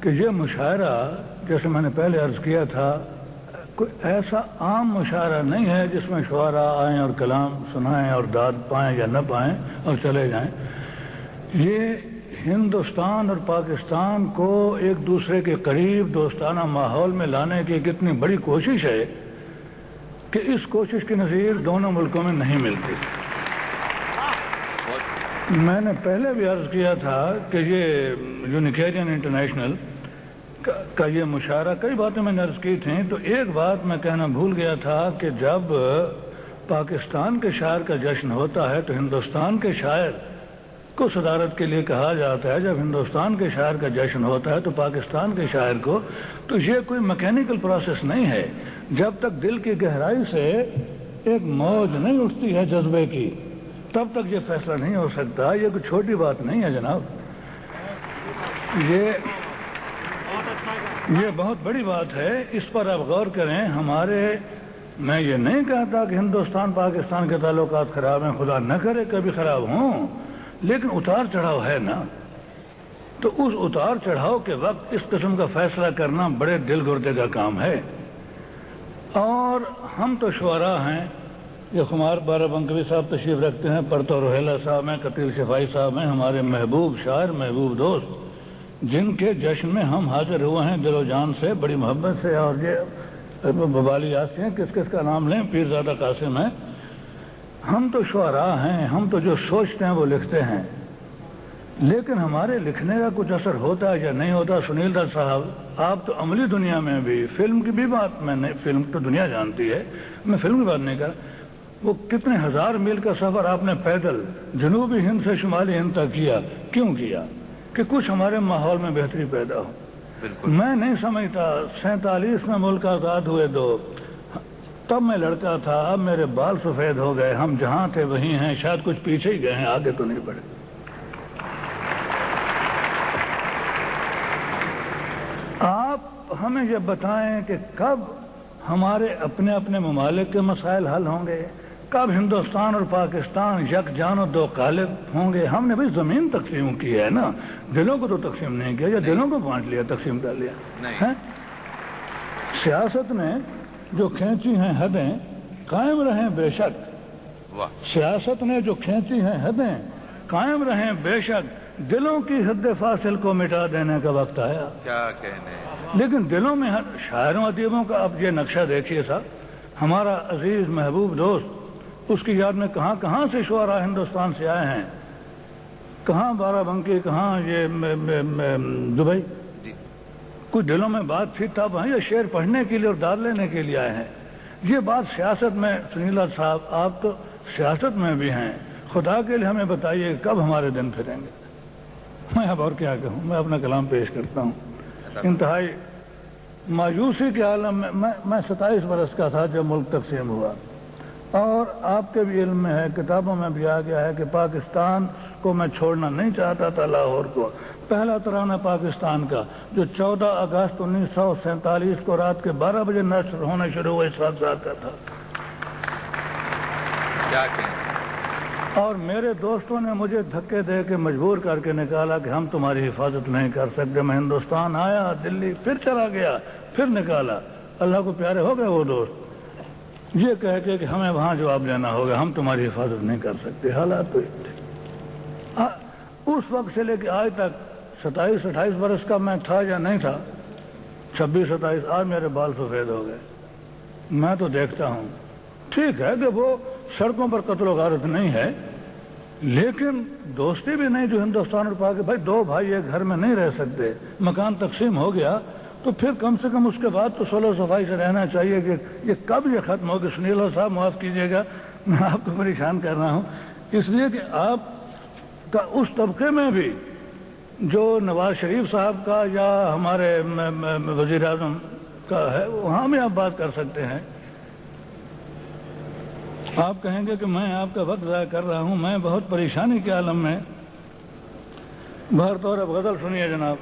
کہ یہ مشاعرہ جیسے میں نے پہلے عرض کیا تھا کوئی ایسا عام مشاعرہ نہیں ہے جس میں شعراء آئیں اور کلام سنائیں اور داد پائیں یا نہ پائیں اور چلے جائیں. یہ ہندوستان اور پاکستان کو ایک دوسرے کے قریب دوستانہ ماحول میں لانے کی ایک اتنی بڑی کوشش ہے کہ اس کوشش کی نظیر دونوں ملکوں میں نہیں ملتی. میں نے پہلے بھی عرض کیا تھا کہ یہ یونیکیرین انٹرنیشنل کا یہ مشاعرہ کئی باتیں میں نے عرض کی تھیں، تو ایک بات میں کہنا بھول گیا تھا کہ جب پاکستان کے شاعر کا جشن ہوتا ہے تو ہندوستان کے شاعر کو صدارت کے لیے کہا جاتا ہے. جب ہندوستان کے شاعر کا جشن ہوتا ہے تو پاکستان کے شاعر کو. تو یہ کوئی میکینیکل پروسیس نہیں ہے. جب تک دل کی گہرائی سے ایک موج نہیں اٹھتی ہے جذبے کی تب تک یہ فیصلہ نہیں ہو سکتا. یہ کوئی چھوٹی بات نہیں ہے جناب، یہ بہت بڑی بات ہے. اس پر آپ غور کریں. میں یہ نہیں کہتا کہ ہندوستان پاکستان کے تعلقات خراب ہیں، خدا نہ کرے کبھی خراب ہوں، لیکن اتار چڑھاؤ ہے نا. تو اس اتار چڑھاؤ کے وقت اس قسم کا فیصلہ کرنا بڑے دل گردے کا کام ہے. اور ہم تو شعراء ہیں. یہ خمار بارہ بنکوی صاحب تشریف رکھتے ہیں، پرتو روہیلا صاحب ہیں، قتیل شفائی صاحب ہیں، ہمارے محبوب شاعر، محبوب دوست، جن کے جشن میں ہم حاضر ہوئے ہیں دل و جان سے، بڑی محبت سے. اور یہ ببالی یاسی ہیں، کس کس کا نام لیں، پیرزادہ قاسم ہیں. ہم تو شعراء ہیں، ہم تو جو سوچتے ہیں وہ لکھتے ہیں، لیکن ہمارے لکھنے کا کچھ اثر ہوتا ہے یا نہیں ہوتا. سنیل دت صاحب، آپ تو عملی دنیا میں بھی، فلم کی بھی بات میں نے، فلم تو دنیا جانتی ہے، میں فلم کی بات نہیں کر. وہ کتنے ہزار میل کا سفر آپ نے پیدل جنوبی ہند سے شمالی ہند تک کیا. کیوں کیا؟ کہ کچھ ہمارے ماحول میں بہتری پیدا ہو. میں نہیں سمجھتا 47 میں ملک آزاد ہوئے تب میں لڑکا تھا، اب میرے بال سفید ہو گئے. ہم جہاں تھے وہیں ہیں، شاید کچھ پیچھے ہی گئے ہیں، آگے تو نہیں بڑھے. آپ ہمیں یہ بتائیں کہ کب ہمارے اپنے اپنے ممالک کے مسائل حل ہوں گے، کب ہندوستان اور پاکستان یکجان و دو قالب ہوں گے. ہم نے بھی زمین تقسیم کی ہے نا، دلوں کو تو تقسیم نہیں کیا، یا دلوں کو بانٹ لیا، تقسیم کر لیا. سیاست میں جو کھینچی ہیں حدیں قائم رہیں بے شک. سیاست نے جو کھینچی ہیں حدیں قائم رہیں بے شک. دلوں کی حد فاصل کو مٹا دینے کا وقت آیا. کیا کہنے. لیکن دلوں میں شاعروں ادیبوں کا اب یہ نقشہ دیکھیے صاحب. ہمارا عزیز محبوب دوست، اس کی یاد میں کہاں کہاں سے شعراء ہندوستان سے آئے ہیں، کہاں بارہ بنکی، کہاں یہ دبئی. کچھ دلوں میں بات تھی تب وہاں یہ شعر پڑھنے کے لیے اور داد لینے کے لیے آئے ہیں. یہ بات سیاست میں، سنیلا صاحب آپ تو سیاست میں بھی ہیں، خدا کے لیے ہمیں بتائیے کب ہمارے دن پھریں گے. میں اب اور کیا کہوں، میں اپنا کلام پیش کرتا ہوں. انتہائی مایوسی کے عالم میں 27 برس کا تھا جب ملک تقسیم ہوا، اور آپ کے بھی علم میں ہے، کتابوں میں بھی آ گیا ہے کہ پاکستان کو میں چھوڑنا نہیں چاہتا تھا. لاہور کو پہلا ترانہ پاکستان کا جو 14 اگست 1947 کو رات کے 12 بجے نشر ہونا شروع ہوا، اس وقت کا تھا. اور میرے دوستوں نے مجھے دھکے دے کے مجبور کر کے نکالا کہ ہم تمہاری حفاظت نہیں کر سکتے. میں ہندوستان آیا، دلی پھر چلا گیا، پھر نکالا. اللہ کو پیارے ہو گئے وہ دوست، یہ کہہ کے کہ ہمیں وہاں جواب دینا ہوگا، ہم تمہاری حفاظت نہیں کر سکتے. حالات تو اس وقت سے لے کے آج تک 27-28 برس کا میں تھا یا نہیں تھا، 26-27، آج میرے بال سفید ہو گئے. میں تو دیکھتا ہوں ٹھیک ہے کہ وہ سڑکوں پر قتل و غارت نہیں ہے، لیکن دوستی بھی نہیں جو ہندوستان اور پاکستان. بھائی دو بھائی ایک گھر میں نہیں رہ سکتے، مکان تقسیم ہو گیا تو پھر کم سے کم اس کے بعد تو صلح و صفائی سے رہنا چاہیے. کہ یہ کب یہ ختم ہوگا. سنیل صاحب معاف کیجیے گا، میں آپ کو پریشان کر رہا ہوں، اس لیے کہ آپ کا اس طبقے میں بھی جو نواز شریف صاحب کا یا ہمارے وزیر اعظم کا ہے، وہاں بھی آپ بات کر سکتے ہیں. آپ کہیں گے کہ میں آپ کا وقت ضائع کر رہا ہوں، میں بہت پریشانی کے عالم میں. بہر طور اب غزل سنیے جناب.